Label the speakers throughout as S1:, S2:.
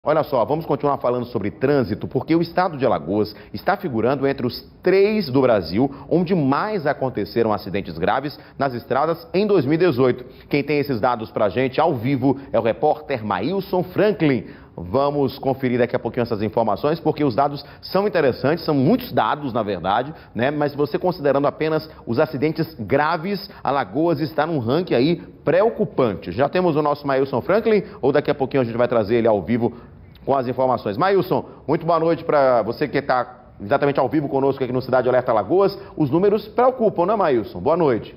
S1: Olha só, vamos continuar falando sobre trânsito, porque o estado de Alagoas está figurando entre os 3 do Brasil onde mais aconteceram acidentes graves nas estradas em 2018. Quem tem esses dados pra gente ao vivo é o repórter Maílson Franklin. Vamos conferir daqui a pouquinho essas informações, porque os dados são interessantes, são muitos dados, na verdade, né? Mas você considerando apenas os acidentes graves, Alagoas está num ranking aí preocupante. Já temos o nosso Maílson Franklin, ou daqui a pouquinho a gente vai trazer ele ao vivo com as informações. Maílson, muito boa noite para você que está exatamente ao vivo conosco aqui no Cidade Alerta Alagoas. Os números preocupam, né, Maílson? Boa noite.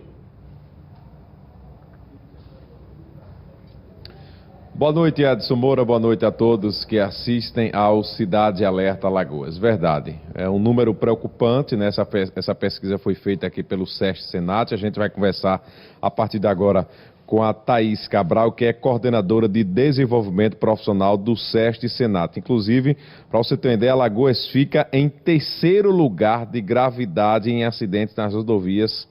S2: Boa noite, Edson Moura, boa noite a todos que assistem ao Cidade Alerta Alagoas. Verdade, é um número preocupante, né? Essa pesquisa foi feita aqui pelo SESC Senat. A gente vai conversar a partir de agora com a Thaís Cabral, que é coordenadora de desenvolvimento profissional do SESC Senat. Inclusive, para você ter uma ideia, Alagoas fica em 3º lugar de gravidade em acidentes nas rodovias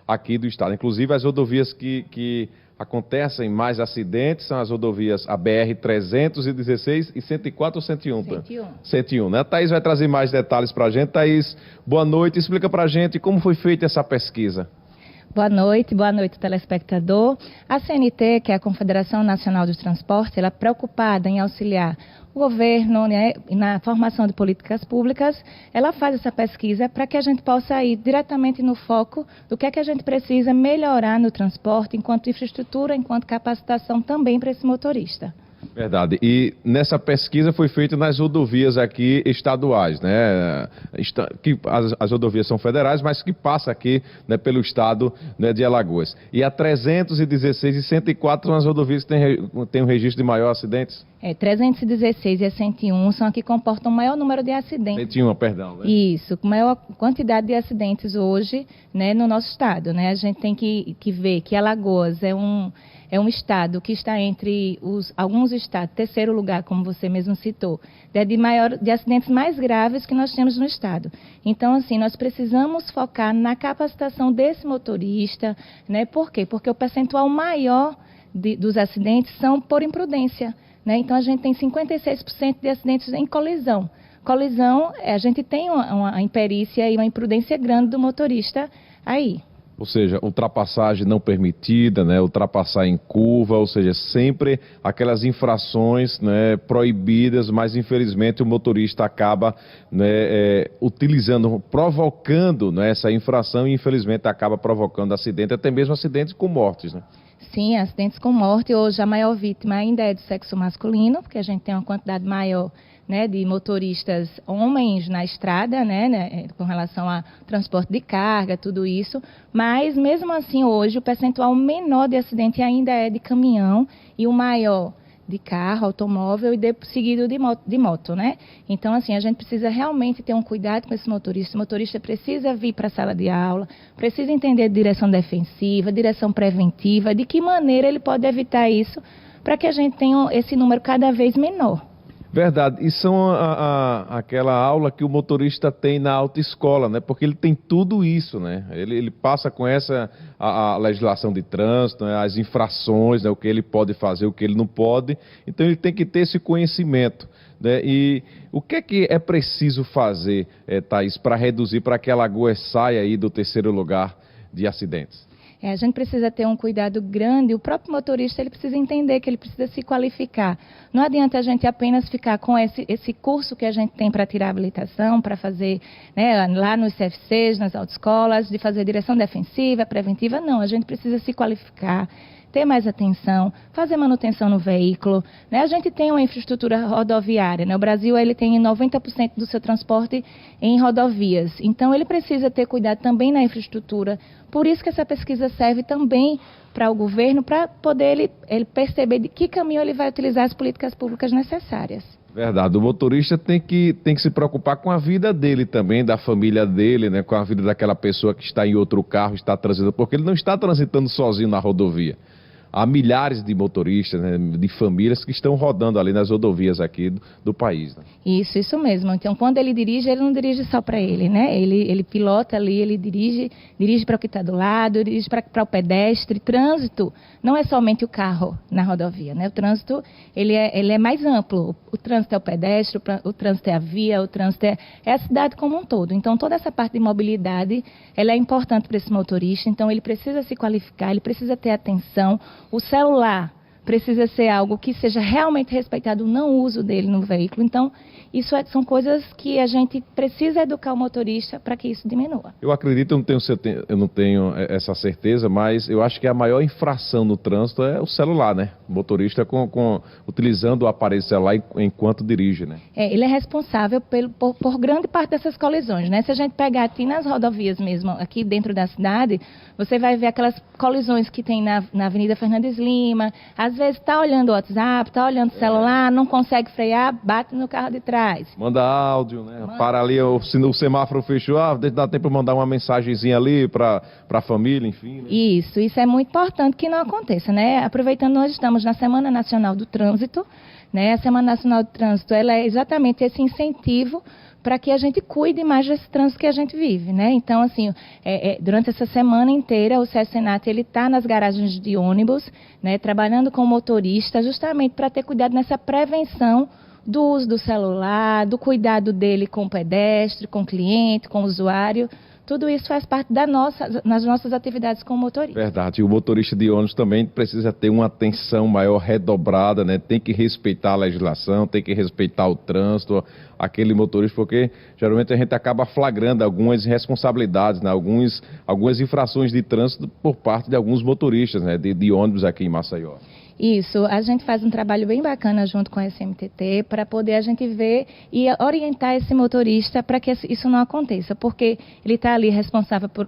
S2: aqui do estado. Inclusive, as rodovias que acontecem mais acidentes são as rodovias a BR-316 e 104 ou 101?
S3: 101.
S2: 101, né? A Thaís vai trazer mais detalhes para a gente. Thaís, boa noite. Explica para a gente como foi feita essa pesquisa.
S3: Boa noite, telespectador. A CNT, que é a Confederação Nacional dos Transportes, ela é preocupada em auxiliar o governo, né, na formação de políticas públicas. Ela faz essa pesquisa para que a gente possa ir diretamente no foco do que é que a gente precisa melhorar no transporte, enquanto infraestrutura, enquanto capacitação também para esse motorista.
S2: Verdade. E nessa pesquisa foi feita nas rodovias aqui estaduais, né? As rodovias são federais, mas que passa aqui, né, pelo estado, né, de Alagoas. E a 316 e 104 são as rodovias que têm um registro de maior acidentes?
S3: 316 e a 101 são as que comportam o maior número de acidentes.
S2: 101, perdão. Né?
S3: Isso, com maior quantidade de acidentes hoje, né, no nosso estado, né? A gente tem que ver que Alagoas é um estado que está entre alguns estados, 3º lugar, como você mesmo citou, de acidentes mais graves que nós temos no estado. Então, assim, nós precisamos focar na capacitação desse motorista, né? Por quê? Porque o percentual maior dos acidentes são por imprudência, né? Então, a gente tem 56% de acidentes em colisão. Colisão, a gente tem uma imperícia e uma imprudência grande do motorista aí.
S2: Ou seja, ultrapassagem não permitida, né, ultrapassar em curva, ou seja, sempre aquelas infrações, né, proibidas, mas infelizmente o motorista acaba, né, utilizando, provocando, né, essa infração e infelizmente acaba provocando acidente, até mesmo acidentes com mortes, né?
S3: Sim, acidentes com morte. Hoje a maior vítima ainda é do sexo masculino, porque a gente tem uma quantidade maior, né, de motoristas homens na estrada, né, com relação a transporte de carga, tudo isso. Mas, mesmo assim, hoje o percentual menor de acidente ainda é de caminhão e o maior de carro, automóvel e seguido de moto, né? Então, assim, a gente precisa realmente ter um cuidado com esse motorista. O motorista precisa vir para a sala de aula, precisa entender direção defensiva, direção preventiva, de que maneira ele pode evitar isso para que a gente tenha esse número cada vez menor.
S2: Verdade, e são aquela aula que o motorista tem na autoescola, né? Porque ele tem tudo isso, né? Ele passa com a legislação de trânsito, né? As infrações, né? O que ele pode fazer, o que ele não pode. Então ele tem que ter esse conhecimento, né? E o que é preciso fazer, Thaís, para reduzir, para que Alagoas saia aí do 3º lugar de acidentes?
S3: A gente precisa ter um cuidado grande. O próprio motorista ele precisa entender que ele precisa se qualificar. Não adianta a gente apenas ficar com esse curso que a gente tem para tirar habilitação, para fazer, né, lá nos CFCs, nas autoescolas, de fazer direção defensiva, preventiva. Não, a gente precisa se qualificar, ter mais atenção, fazer manutenção no veículo, né? A gente tem uma infraestrutura rodoviária, né? O Brasil ele tem 90% do seu transporte em rodovias, então ele precisa ter cuidado também na infraestrutura. Por isso que essa pesquisa serve também para o governo, para poder ele perceber de que caminho ele vai utilizar as políticas públicas necessárias.
S2: Verdade, o motorista tem que se preocupar com a vida dele também, da família dele, né? Com a vida daquela pessoa que está em outro carro, está transitando, porque ele não está transitando sozinho na rodovia. há milhares de motoristas, né, de famílias que estão rodando ali nas rodovias aqui do país. Né?
S3: Isso mesmo. Então, quando ele não dirige só para ele, né? Ele pilota ali, ele dirige para o que está do lado, dirige para o pedestre. Trânsito não é somente o carro na rodovia, né? O trânsito, ele é mais amplo. O trânsito é o pedestre, o trânsito é a via, o trânsito é a cidade como um todo. Então, toda essa parte de mobilidade, ela é importante para esse motorista. Então, ele precisa se qualificar, ele precisa ter atenção. O celular precisa ser algo que seja realmente respeitado o não uso dele no veículo. Então, isso são coisas que a gente precisa educar o motorista para que isso diminua.
S2: Eu acredito, eu não tenho essa certeza, mas eu acho que a maior infração no trânsito é o celular, né? O motorista utilizando o aparelho celular enquanto dirige, né?
S3: Ele é responsável por grande parte dessas colisões, né? Se a gente pegar aqui nas rodovias mesmo, aqui dentro da cidade, você vai ver aquelas colisões que tem na Avenida Fernandes Lima. Às vezes está olhando o WhatsApp, está olhando o celular, não consegue frear, bate no carro de trás.
S2: Manda áudio, né? Para ali, o semáforo fechou, dá tempo de mandar uma mensagenzinha ali para a família, enfim. Né?
S3: Isso é muito importante que não aconteça, né? Aproveitando, nós estamos na Semana Nacional do Trânsito, né? A Semana Nacional do Trânsito, ela é exatamente esse incentivo para que a gente cuide mais desse trânsito que a gente vive, né? Então, assim, durante essa semana inteira, o SESC-Senat, ele está nas garagens de ônibus, né, trabalhando com o motorista, justamente para ter cuidado nessa prevenção do uso do celular, do cuidado dele com o pedestre, com o cliente, com o usuário. Tudo isso faz parte nas nossas atividades como motorista.
S2: Verdade. E o motorista de ônibus também precisa ter uma atenção maior, redobrada, né? Tem que respeitar a legislação, tem que respeitar o trânsito, aquele motorista, porque geralmente a gente acaba flagrando algumas irresponsabilidades, né? Algumas infrações de trânsito por parte de alguns motoristas, né? De ônibus aqui em Maceió.
S3: Isso, a gente faz um trabalho bem bacana junto com a SMTT para poder a gente ver e orientar esse motorista para que isso não aconteça, porque ele está ali responsável por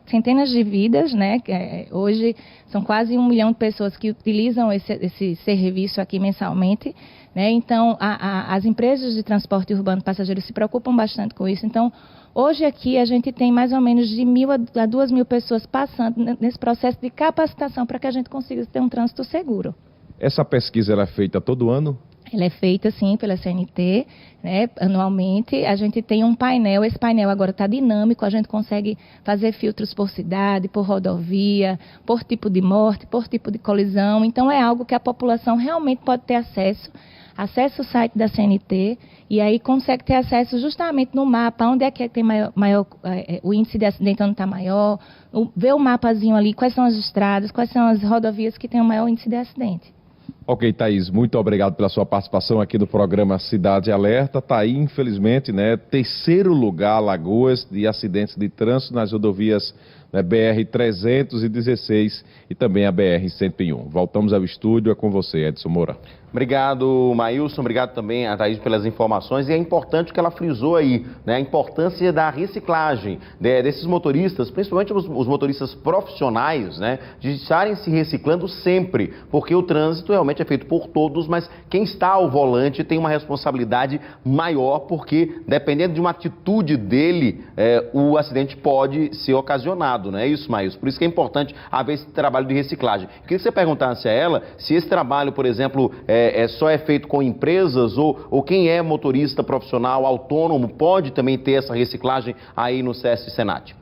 S3: centenas de vidas, né? Hoje são quase 1 milhão de pessoas que utilizam esse serviço aqui mensalmente, né? Então, as empresas de transporte urbano passageiro se preocupam bastante com isso. Então, hoje aqui a gente tem mais ou menos de 1.000 a 2.000 pessoas passando nesse processo de capacitação para que a gente consiga ter um trânsito seguro.
S2: Essa pesquisa ela é feita todo ano?
S3: Ela é feita, sim, pela CNT, né, anualmente. A gente tem um painel, esse painel agora está dinâmico, a gente consegue fazer filtros por cidade, por rodovia, por tipo de morte, por tipo de colisão. Então, é algo que a população realmente pode ter acesso. Acesse o site da CNT e aí consegue ter acesso justamente no mapa, onde é que tem maior o índice de acidente, onde está maior, ver o mapazinho ali, quais são as estradas, quais são as rodovias que têm o maior índice de acidente.
S2: Ok, Thaís, muito obrigado pela sua participação aqui do programa Cidade Alerta. Está aí, infelizmente, né, 3º lugar, Alagoas, de acidentes de trânsito nas rodovias, né, BR-316 e também a BR-101. Voltamos ao estúdio, é com você, Edson Moura.
S1: Obrigado, Maílson. Obrigado também a Thaís pelas informações. E é importante o que ela frisou aí, né? A importância da reciclagem desses motoristas, principalmente os motoristas profissionais, né? De estarem se reciclando sempre, porque o trânsito realmente é feito por todos, mas quem está ao volante tem uma responsabilidade maior, porque dependendo de uma atitude dele, o acidente pode ser ocasionado, não é isso, Maílson? Por isso que é importante haver esse trabalho de reciclagem. Eu queria que você perguntasse a ela se esse trabalho, por exemplo, só é feito com empresas ou quem é motorista profissional autônomo pode também ter essa reciclagem aí no SESC-Senat?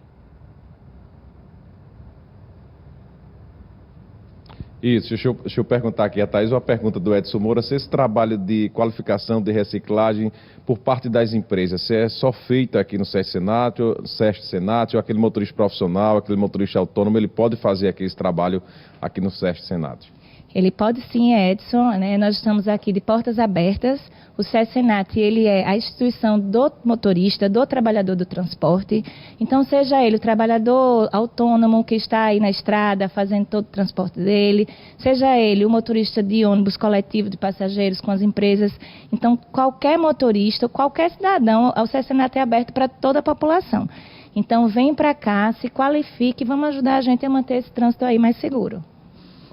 S2: Isso, deixa eu perguntar aqui a Thaís, uma pergunta do Edson Moura, se esse trabalho de qualificação de reciclagem por parte das empresas, se é só feito aqui no SESC-Senat ou aquele motorista profissional, aquele motorista autônomo, ele pode fazer aqui esse trabalho aqui no SESC-Senat?
S3: Ele pode sim, Edson, né? Nós estamos aqui de portas abertas. O SESC-Senat, ele é a instituição do motorista, do trabalhador do transporte. Então, seja ele o trabalhador autônomo que está aí na estrada fazendo todo o transporte dele, seja ele o motorista de ônibus coletivo de passageiros com as empresas. Então, qualquer motorista, qualquer cidadão, o SESC-Senat é aberto para toda a população. Então, vem para cá, se qualifique e vamos ajudar a gente a manter esse trânsito aí mais seguro.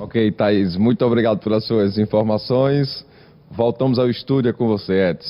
S2: Ok, Thaís, muito obrigado pelas suas informações. Voltamos ao estúdio com você, Edson.